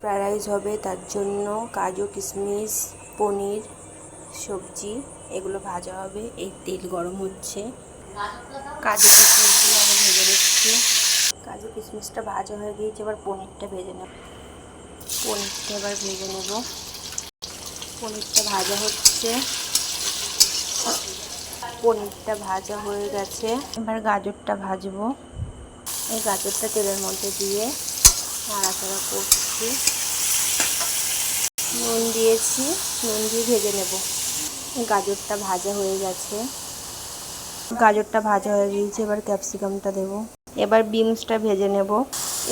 Fried rice হবে, তার জন্য কাজু কিশমিশ পনির সবজি এগুলো ভাজা হবে। এই তেল গরম হচ্ছে, কাজু কিশমিশগুলো আমি ভেজে নিচ্ছি। কাজু কিশমিশটা ভাজা হয়ে গিয়েছে, এবার পনিরটা ভেজে নেব। পনিরটা এবার ভেজে নেব। পনিরটা ভাজা হচ্ছে, পনিরটা ভাজা হয়ে গেছে। এবার গাজরটা ভাজবো। এই গাজরটা তেলের মধ্যে দিয়ে নাড়াচাড়া করছি। নুন দিয়েছি, নুন দিয়ে ভেজে নেব। গাজরটা ভাজা হয়ে গেছে, গাজরটা ভাজা হয়ে গিয়েছে। এবার ক্যাপসিকামটা দেব। এবার বিনসটা ভেজে নেব।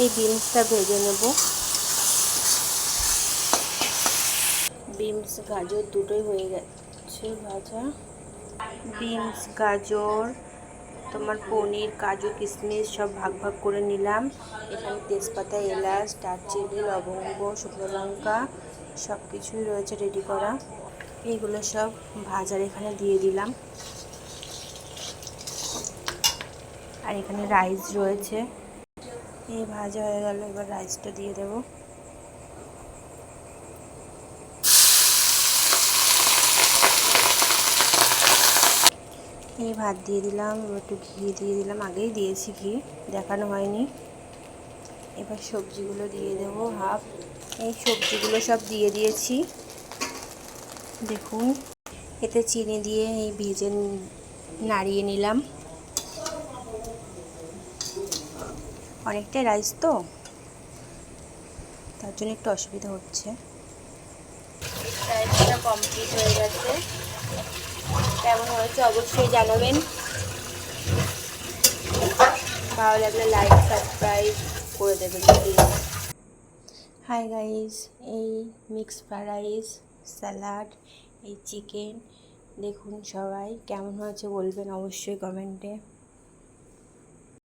এই বিনসটা ভেজে নেব। বিনস গাজর দুটোই হয়ে গেছে ভাজা। বিনস গাজর তোমার পনির কাজু কিশমিশ সব ভাগ ভাগ করে নিলাম। এখানে তেজপাতা এলাচ দারচিনি লবঙ্গ শুকনো লঙ্কা সব কিছুই রয়েছে রেডি করা। এইগুলো সব ভাজার এখানে দিয়ে দিলাম। আর এখানে রাইস রয়েছে। এই ভাজা হয়ে গেল, এবার রাইসটা দিয়ে দেব। এই ভাত দিয়ে দিলাম, একটু ঘি দিয়ে দিলাম। আগেই দিয়েছি ঘি, দেখানো হয়নি। এবার সবজিগুলো দিয়ে দেবো হাফ। এই সবজিগুলো সব দিয়ে দিয়েছি। দেখুন, এতে চিনি দিয়ে এই ভেজে নাড়িয়ে নিলাম। অনেকটাই রাইস তো, তার জন্য একটু অসুবিধা হচ্ছে। রাইসটা কমপ্লিট হয়ে গেছে। কেমন হয়েছে অবশ্যই জানাবেন। ভালো লাগলে লাইক সাবস্ক্রাইব করে দেবেন প্লিজ। হাই গাইস, এই মিক্স ফ্রাইড রাইস স্যালাড এই চিকেন দেখুন, সবাই কেমন হয়েছে বলবেন অবশ্যই কমেন্টে।